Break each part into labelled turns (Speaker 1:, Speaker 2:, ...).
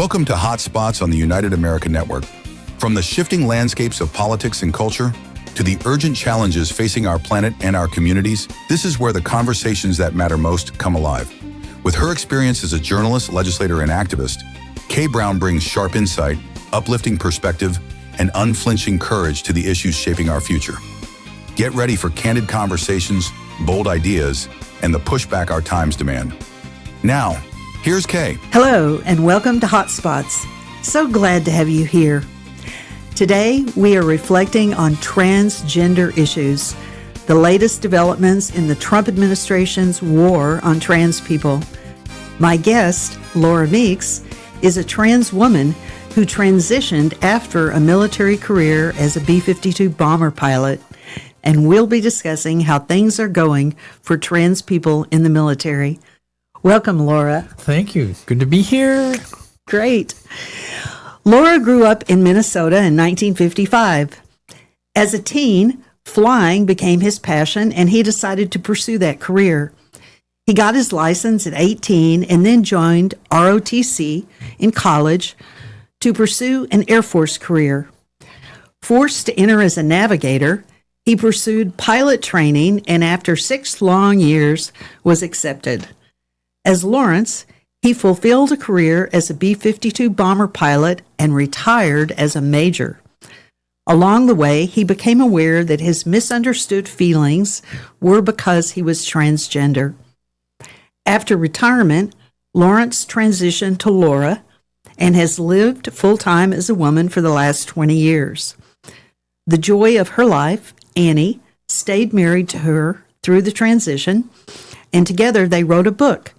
Speaker 1: Welcome to Hot Spots on the United America Network. From the shifting landscapes of politics and culture to the urgent challenges facing our planet and our communities, this is where the conversations that matter most come alive. With her experience as a journalist, legislator, and activist, Kay Brown brings sharp insight, uplifting perspective, and unflinching courage to the issues shaping our future. Get ready for candid conversations, bold ideas, and the pushback our times demand. Now, here's Kay.
Speaker 2: Hello, and welcome to Hot Spots. So glad to have you here. Today, we are reflecting on transgender issues, the latest developments in the Trump administration's war on trans people. My guest, Laura Meeks, is a trans woman who transitioned after a military career as a B-52 bomber pilot, and we'll be discussing how things are going for trans people in the military. Welcome, Laura.
Speaker 3: Thank you. Good to be here.
Speaker 2: Great. Laura grew up in Minnesota in 1955. As a teen, flying became his passion, and he decided to pursue that career. He got his license at 18 and then joined ROTC in college to pursue an Air Force career. Forced to enter as a navigator, he pursued pilot training and after 6 long years was accepted. As Lawrence, he fulfilled a career as a B-52 bomber pilot and retired as a major. Along the way, he became aware that his misunderstood feelings were because he was transgender. After retirement, Lawrence transitioned to Laura and has lived full-time as a woman for the last 20 years. The joy of her life, Annie, stayed married to her through the transition, and together they wrote a book,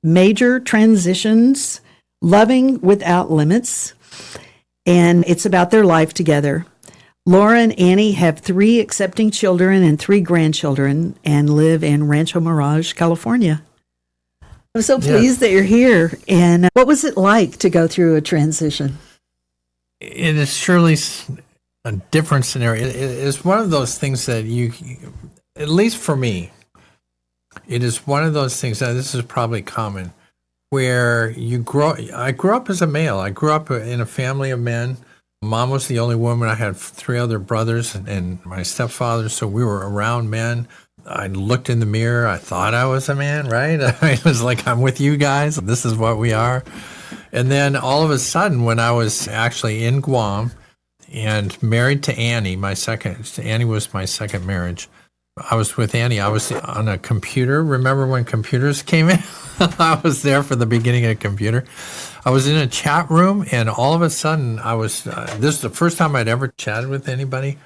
Speaker 2: Major Transitions, Loving Without Limits, and it's about their life together. Laura and Annie have 3 accepting children and 3 grandchildren and live in Rancho Mirage, California. I'm so pleased that you're here. And what was it like to go through a transition?
Speaker 3: It is surely a different scenario. It is one of those things that you, at least for me, it is one of those things that this is probably common, where I grew up as a male. I grew up in a family of men. Mom was the only woman. I had 3 other brothers and my stepfather, so we were around men. I looked in the mirror. I thought I was a man, right? I was like, I'm with you guys. This is what we are. And then all of a sudden, when I was actually in Guam and married to Annie, Annie was my second marriage. I was with Annie. I was on a computer. Remember when computers came in? I was there for the beginning of a computer. I was in a chat room, and all of a sudden, this is the first time I'd ever chatted with anybody.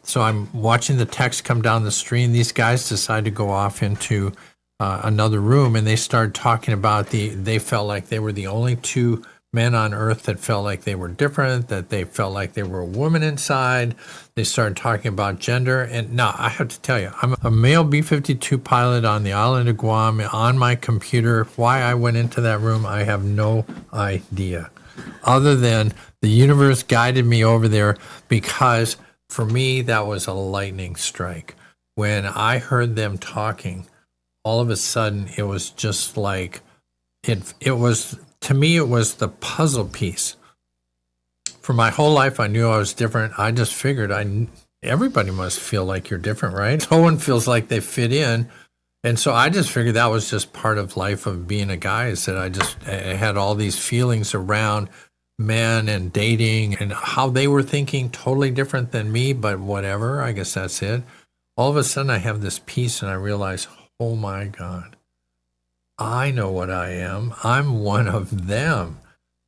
Speaker 3: So I'm watching the text come down the stream. These guys decide to go off into another room, and they started talking about they felt like they were the only 2 men on Earth that felt like they were different, that they felt like they were a woman inside. They started talking about gender. And now I have to tell you, I'm a male B-52 pilot on the island of Guam on my computer. Why I went into that room, I have no idea. Other than the universe guided me over there, because for me, that was a lightning strike. When I heard them talking, all of a sudden, it was just like, it was, to me, it was the puzzle piece. For my whole life, I knew I was different. I just figured everybody must feel like you're different, right? No one feels like they fit in. And so I just figured that was just part of life of being a guy, is that I had all these feelings around men and dating and how they were thinking totally different than me, but whatever, I guess that's it. All of a sudden I have this peace and I realize, oh my God, I know what I am. I'm one of them.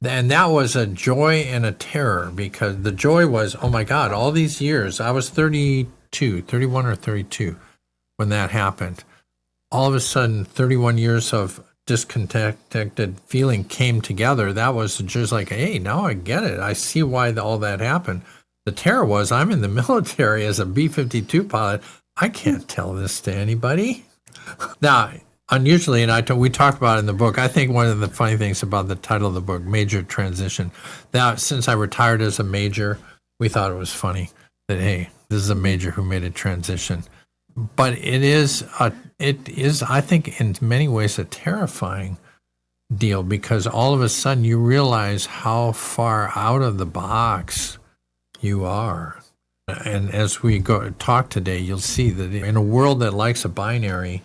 Speaker 3: And that was a joy and a terror, because the joy was, oh my God, all these years, I was 31 or 32 when that happened. All of a sudden, 31 years of disconnected feeling came together. That was just like, hey, now I get it. I see why all that happened. The terror was, I'm in the military as a B-52 pilot. I can't tell this to anybody. Now, unusually, and we talked about it in the book, I think one of the funny things about the title of the book, Major Transition, that since I retired as a major, we thought it was funny that, hey, this is a major who made a transition. But it is, I think, in many ways a terrifying deal, because all of a sudden you realize how far out of the box you are. And as we go talk today, you'll see that in a world that likes a binary,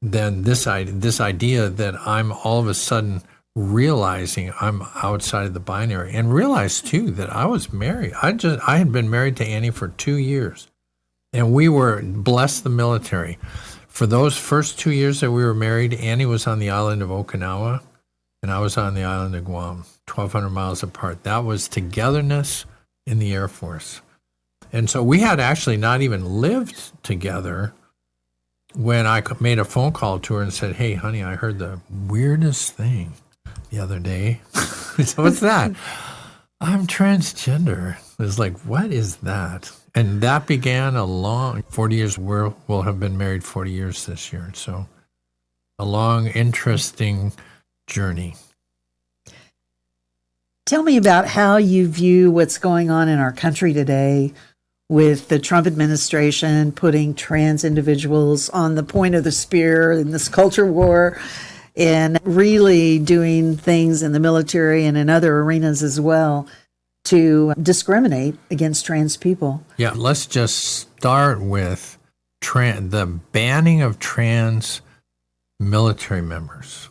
Speaker 3: then this idea that I'm all of a sudden realizing I'm outside of the binary, and realize too that I was married. I had been married to Annie for 2 years, and we were blessed the military. For those first 2 years that we were married, Annie was on the island of Okinawa, and I was on the island of Guam, 1,200 miles apart. That was togetherness in the Air Force. And so we had actually not even lived together when I made a phone call to her and said, "Hey, honey, I heard the weirdest thing the other day." So what's that? "I'm transgender." It was like, what is that? And that began a long 40 years. We'll have been married 40 years this year. So a long, interesting journey.
Speaker 2: Tell me about how you view what's going on in our country today with the Trump administration putting trans individuals on the point of the spear in this culture war, and really doing things in the military and in other arenas as well to discriminate against trans people.
Speaker 3: Yeah, let's just start with the banning of trans military members.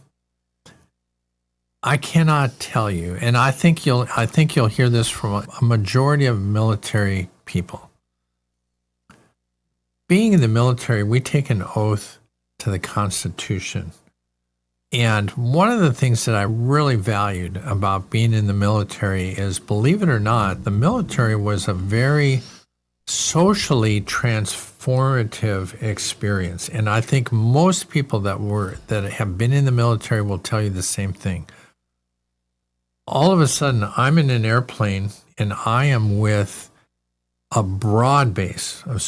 Speaker 3: I cannot tell you, and I think you'll hear this from a majority of military people. Being in the military, we take an oath to the Constitution. And one of the things that I really valued about being in the military is, believe it or not, the military was a very socially transformative experience. And I think most people that have been in the military will tell you the same thing. All of a sudden, I'm in an airplane and I am with a broad base of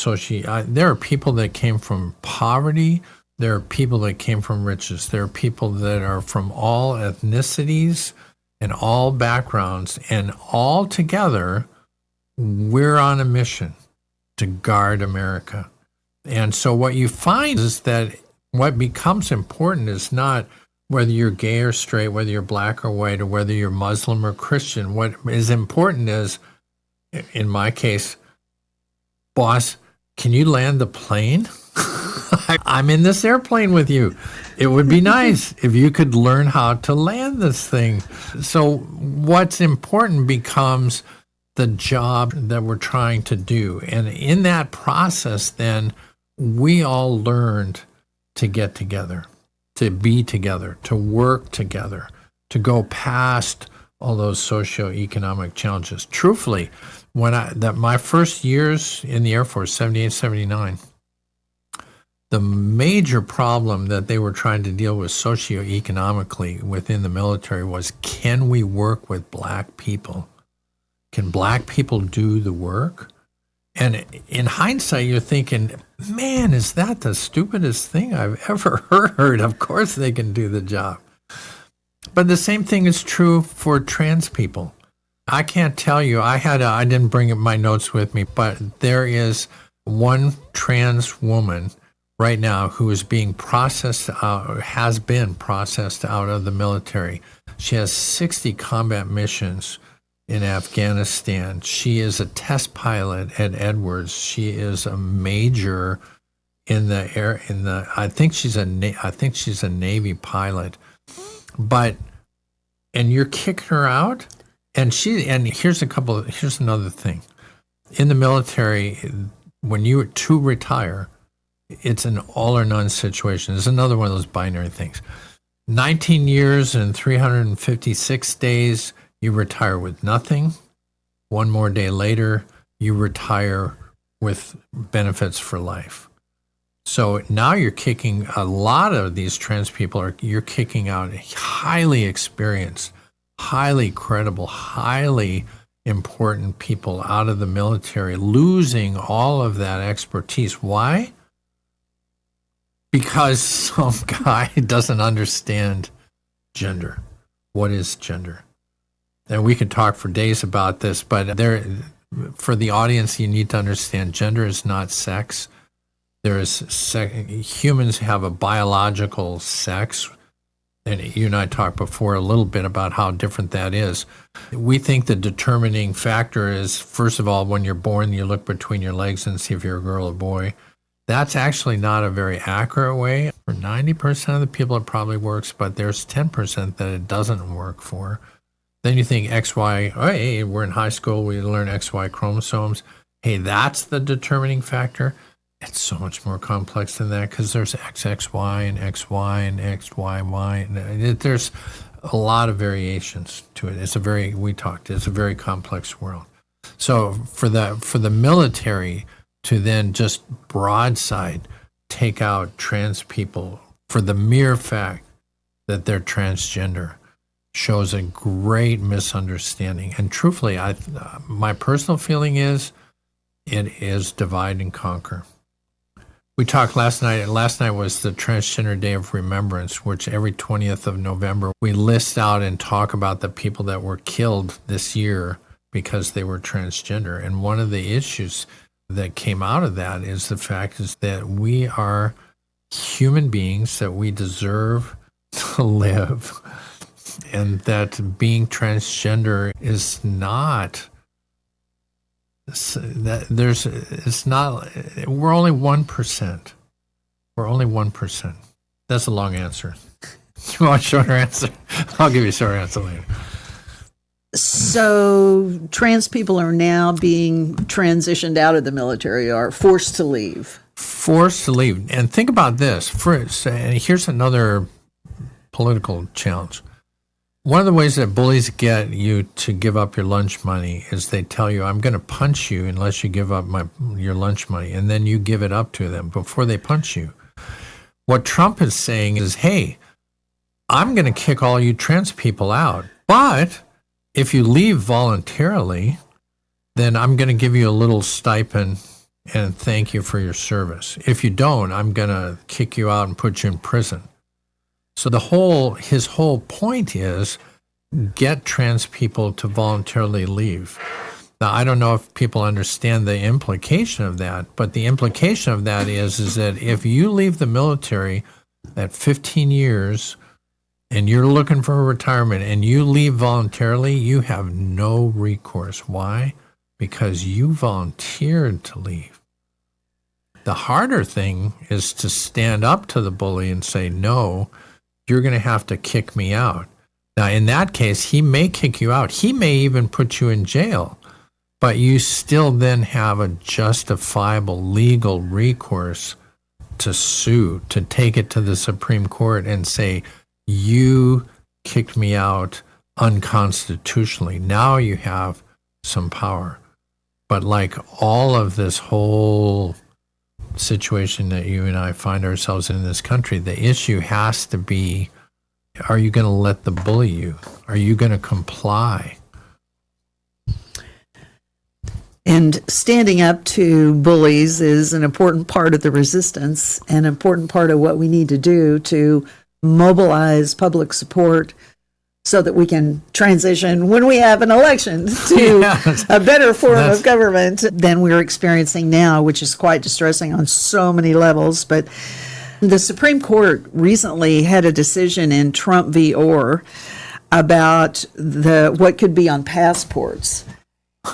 Speaker 3: there are people that came from poverty. There are people that came from riches. There are people that are from all ethnicities and all backgrounds. And all together, we're on a mission to guard America. And so what you find is that what becomes important is not whether you're gay or straight, whether you're black or white, or whether you're Muslim or Christian. What is important is, in my case, boss, can you land the plane? I'm in this airplane with you. It would be nice if you could learn how to land this thing. So what's important becomes the job that we're trying to do. And in that process, then, we all learned to get together, to be together, to work together, to go past all those socioeconomic challenges. Truthfully, my first years in the Air Force, 78, 79, the major problem that they were trying to deal with socioeconomically within the military was, can we work with black people? Can black people do the work? And in hindsight, you're thinking, man, is that the stupidest thing I've ever heard? Of course they can do the job. But the same thing is true for trans people. I can't tell you, I didn't bring my notes with me, but there is one trans woman right now who is being processed out, or has been processed out of the military. She has 60 combat missions in Afghanistan. She is a test pilot at Edwards. She is a major in the air. I think she's a Navy pilot. And you're kicking her out. And here's another thing. In the military, when you to retire, it's an all or none situation. It's another one of those binary things. 19 years and 356 days, you retire with nothing. One more day later, you retire with benefits for life. So now you're kicking a lot of these trans people, you're kicking out highly experienced, highly credible, highly important people out of the military, losing all of that expertise. Why? Because some guy doesn't understand gender. What is gender? And we could talk for days about this, but for the audience, you need to understand gender is not sex. Humans have a biological sex. and you and I talked before a little bit about how different that is. We think the determining factor is, first of all, when you're born, you look between your legs and see if you're a girl or boy. That's actually not a very accurate way. For 90% of the people, it probably works, but there's 10% that it doesn't work for. Then you think XY, oh, hey, we're in high school, we learn XY chromosomes. Hey, that's the determining factor. It's so much more complex than that because there's XXY and XY and XYY. There's a lot of variations to it. It's a very complex world. So for the military to then just broadside take out trans people for the mere fact that they're transgender shows a great misunderstanding. And truthfully, my personal feeling is it is divide and conquer. We talked last night. Last night was the Transgender Day of Remembrance, which every 20th of November, we list out and talk about the people that were killed this year because they were transgender. And one of the issues that came out of that is the fact is that we are human beings, that we deserve to live, and that being transgender is not... we're only 1%. We're only 1%. That's a long answer. You want a shorter answer? I'll give you a short answer later.
Speaker 2: So trans people are now being transitioned out of the military, are forced to leave.
Speaker 3: Forced to leave. And think about this. First, and here's another political challenge. One of the ways that bullies get you to give up your lunch money is they tell you, I'm going to punch you unless you give up your lunch money. And then you give it up to them before they punch you. What Trump is saying is, hey, I'm going to kick all you trans people out. But if you leave voluntarily, then I'm going to give you a little stipend and thank you for your service. If you don't, I'm going to kick you out and put you in prison. So his whole point is get trans people to voluntarily leave. Now, I don't know if people understand the implication of that, but the implication of that is that if you leave the military at 15 years and you're looking for a retirement and you leave voluntarily, you have no recourse. Why? Because you volunteered to leave. The harder thing is to stand up to the bully and say, no, you're going to have to kick me out. Now, in that case, he may kick you out. He may even put you in jail, but you still then have a justifiable legal recourse to sue, to take it to the Supreme Court and say, you kicked me out unconstitutionally. Now you have some power. But like all of this whole situation that you and I find ourselves in this country, the issue has to be, are you going to let the bully you? Are you going to comply?
Speaker 2: And standing up to bullies is an important part of the resistance, an important part of what we need to do to mobilize public support so that we can transition when we have an election to a better form of government than we're experiencing now, which is quite distressing on so many levels. But the Supreme Court recently had a decision in Trump v. Orr about what could be on passports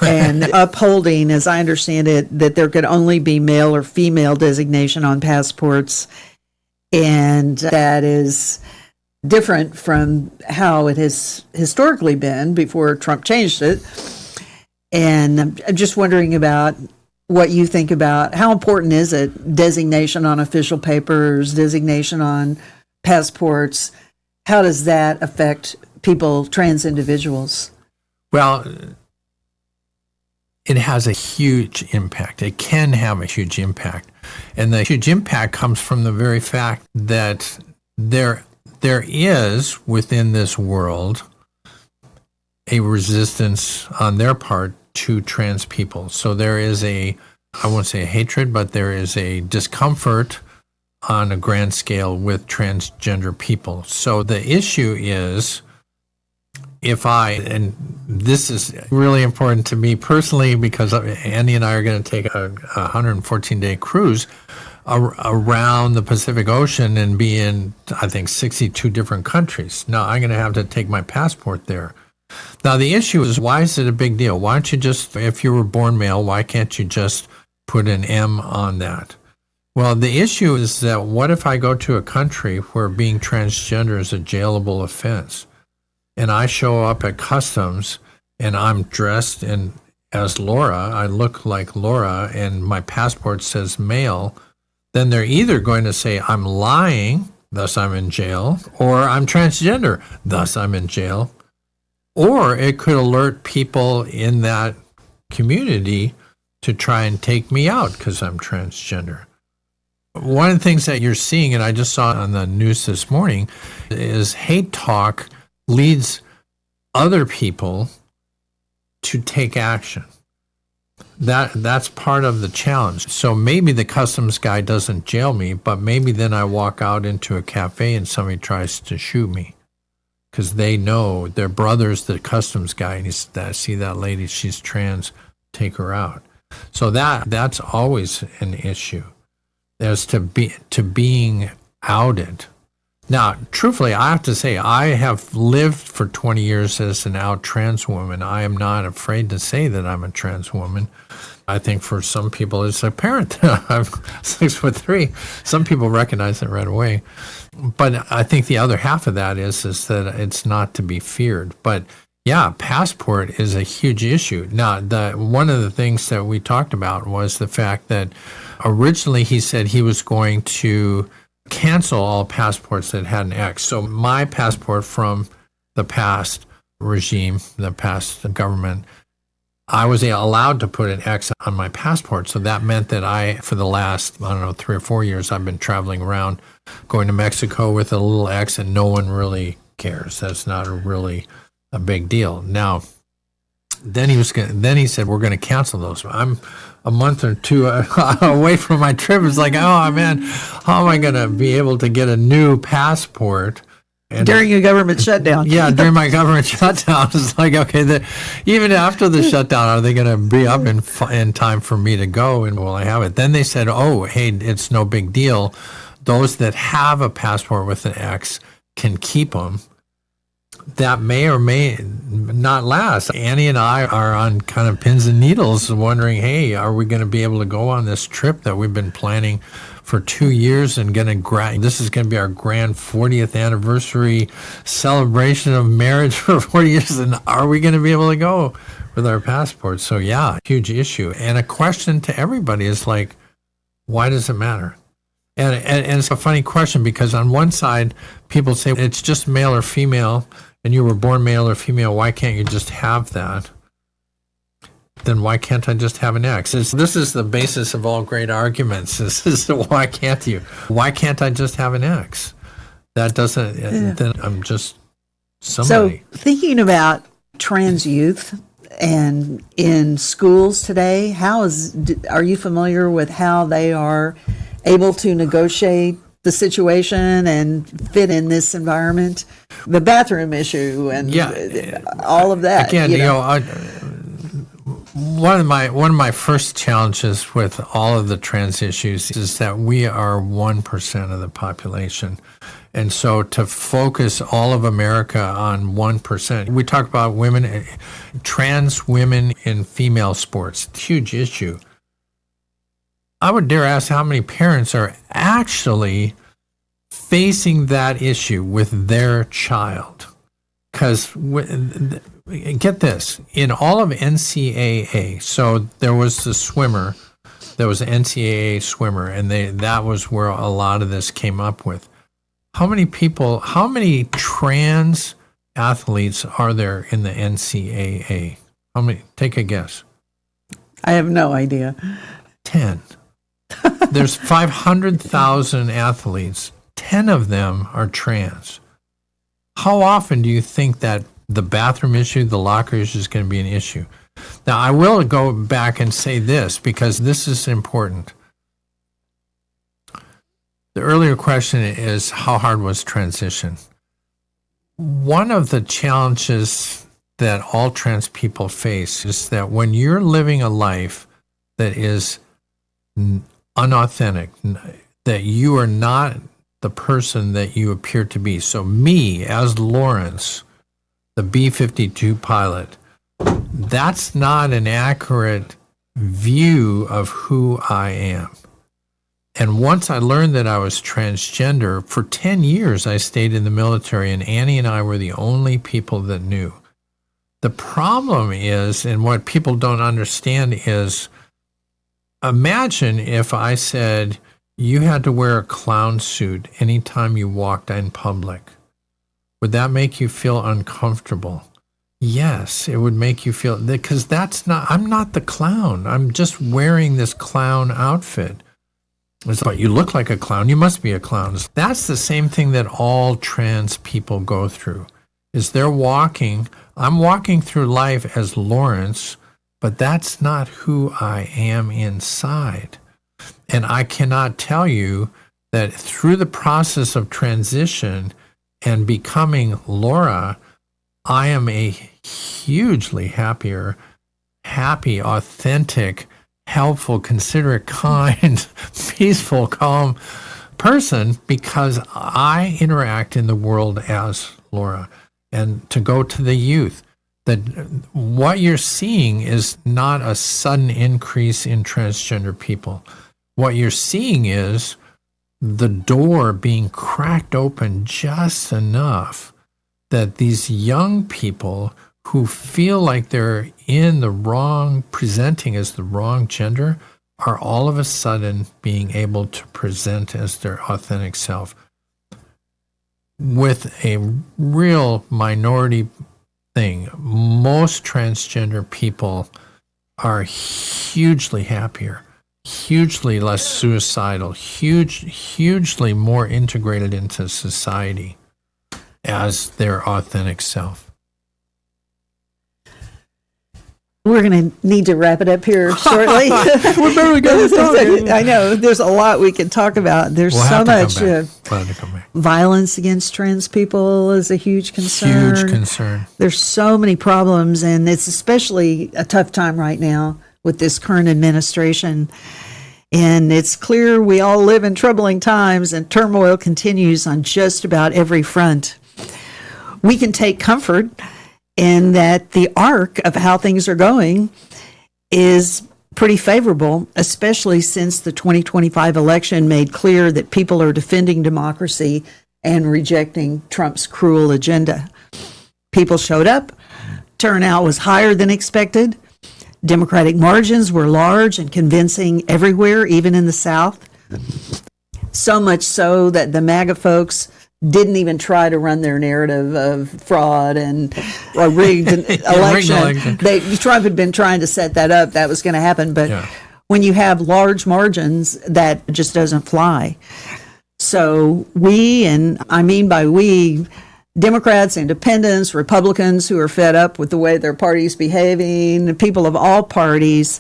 Speaker 2: and upholding, as I understand it, that there could only be male or female designation on passports. And that is different from how it has historically been before Trump changed it. And I'm just wondering about what you think about how important is it, designation on official papers, designation on passports? How does that affect people, trans individuals?
Speaker 3: Well, it has a huge impact. It can have a huge impact. And the huge impact comes from the very fact that there is within this world a resistance on their part to trans people. So there is I won't say a hatred, but there is a discomfort on a grand scale with transgender people. So the issue is, and this is really important to me personally because Andy and I are going to take a 114-day cruise around the Pacific Ocean and be in, I think, 62 different countries. Now, I'm going to have to take my passport there. Now, the issue is, why is it a big deal? Why don't you just, if you were born male, why can't you just put an M on that? Well, the issue is that what if I go to a country where being transgender is a jailable offense, and I show up at customs and I'm dressed as Laura, I look like Laura, and my passport says male, then they're either going to say I'm lying, thus I'm in jail, or I'm transgender, thus I'm in jail. Or it could alert people in that community to try and take me out because I'm transgender. One of the things that you're seeing, and I just saw it on the news this morning, is hate talk leads other people to take action. That's part of the challenge. So maybe the customs guy doesn't jail me, but maybe then I walk out into a cafe and somebody tries to shoot me because they know their brother's the customs guy, and he's, I see that lady, she's trans, take her out. So that's always an issue as to being outed. Now, truthfully, I have to say, I have lived for 20 years as an out trans woman. I am not afraid to say that I'm a trans woman. I think for some people it's apparent. I'm 6'3". Some people recognize it right away. But I think the other half of that is that it's not to be feared. But yeah, passport is a huge issue. Now, one of the things that we talked about was the fact that originally he said he was going to cancel all passports that had an X. So my passport from the past regime, the past government, I was allowed to put an X on my passport. So that meant that for the last, 3 or 4 years, I've been traveling around, going to Mexico with a little X, and no one really cares. That's not really a big deal. Now, then he said, we're going to cancel those. I'm a month or two away from my trip. It's like, oh man, how am I going to be able to get a new passport? And
Speaker 2: during a government shutdown.
Speaker 3: Yeah, during my government shutdown. It's like, okay, even after the shutdown, are they going to be up in time for me to go? And will I have it? Then they said, oh, hey, it's no big deal. Those that have a passport with an X can keep them. That may or may not last. Annie and I are on kind of pins and needles wondering, hey, are we going to be able to go on this trip that we've been planning for 2 years and this is going to be our grand 40th anniversary celebration of marriage for 40 years, and are we going to be able to go with our passports? So yeah, huge issue. And a question to everybody is like, why does it matter? And it's a funny question because on one side, people say it's just male or female, and you were born male or female, why can't you just have that? Then why can't I just have an X? This is the basis of all great arguments. This is why can't you? Why can't I just have an X? That doesn't, then I'm just somebody.
Speaker 2: So thinking about trans youth and in schools today, are you familiar with how they are able to negotiate the situation and fit in this environment? The bathroom issue and all of that.
Speaker 3: Again, one of my first challenges with all of the trans issues is that we are 1% of the population. And so to focus all of America on 1%, we talk about trans women in female sports, huge issue. I would dare ask how many parents are actually facing that issue with their child. Because, get this, in all of NCAA, so there was the swimmer, there was an NCAA swimmer, and that was where a lot of this came up with. How many trans athletes are there in the NCAA? How many? Take a guess.
Speaker 2: I have no idea.
Speaker 3: 10. There's 500,000 athletes. 10 of them are trans. How often do you think that the bathroom issue, the locker issue is going to be an issue? Now, I will go back and say this because this is important. The earlier question is, how hard was transition? One of the challenges that all trans people face is that when you're living a life that is unauthentic, that you are not the person that you appear to be. So me, as Lawrence, the B-52 pilot, that's not an accurate view of who I am. And once I learned that I was transgender, for 10 years I stayed in the military, and Annie and I were the only people that knew. The problem is, and what people don't understand is, imagine if I said you had to wear a clown suit anytime you walked in public. Would that make you feel uncomfortable? Yes, it would make you feel, because I'm not the clown. I'm just wearing this clown outfit. It's like, you look like a clown, you must be a clown. That's the same thing that all trans people go through, is I'm walking through life as Lawrence, but that's not who I am inside. And I cannot tell you that through the process of transition and becoming Laura, I am a hugely happy, authentic, helpful, considerate, kind, peaceful, calm person, because I interact in the world as Laura. And to go to the youth, that what you're seeing is not a sudden increase in transgender people. What you're seeing is the door being cracked open just enough that these young people who feel like they're presenting as the wrong gender, are all of a sudden being able to present as their authentic self. With a real minority thing, most transgender people are hugely happier, hugely less suicidal, hugely more integrated into society as their authentic self.
Speaker 2: We're going to need to wrap it up here shortly.
Speaker 3: We're barely going to talk.
Speaker 2: I know. There's a lot we can talk about. There's so much violence against trans people is a huge concern.
Speaker 3: Huge concern.
Speaker 2: There's so many problems, and it's especially a tough time right now with this current administration. And it's clear we all live in troubling times, and turmoil continues on just about every front. We can take comfort in that the arc of how things are going is pretty favorable, especially since the 2025 election made clear that people are defending democracy and rejecting Trump's cruel agenda. People showed up. Turnout was higher than expected. Democratic margins were large and convincing everywhere, even in the South. So much so that the MAGA folks didn't even try to run their narrative of fraud and a rigged election. Trump had been trying to set that up. That was going to happen. But when you have large margins, that just doesn't fly. So we, and I mean by we, Democrats, independents, Republicans who are fed up with the way their party's behaving, people of all parties,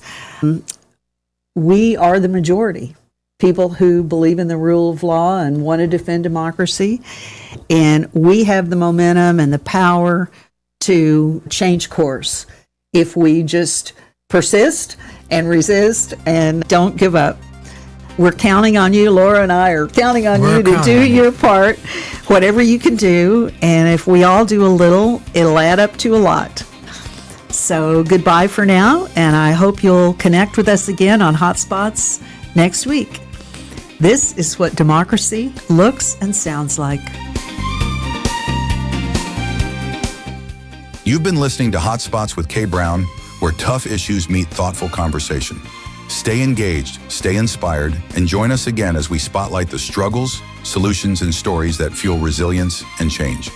Speaker 2: we are the majority. People who believe in the rule of law and want to defend democracy. And we have the momentum and the power to change course if we just persist and resist and don't give up. We're counting on you. Laura and I are counting on you to do your part, whatever you can do. And if we all do a little, it'll add up to a lot. So goodbye for now. And I hope you'll connect with us again on Hotspots next week. This is what democracy looks and sounds like.
Speaker 1: You've been listening to Hotspots with Kay Brown, where tough issues meet thoughtful conversation. Stay engaged, stay inspired, and join us again as we spotlight the struggles, solutions, and stories that fuel resilience and change.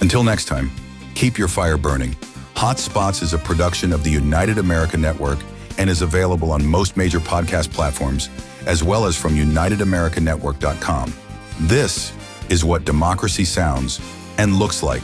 Speaker 1: Until next time, keep your fire burning. Hotspots is a production of the United America Network and is available on most major podcast platforms, as well as from UnitedAmericaNetwork.com. This is what democracy sounds and looks like.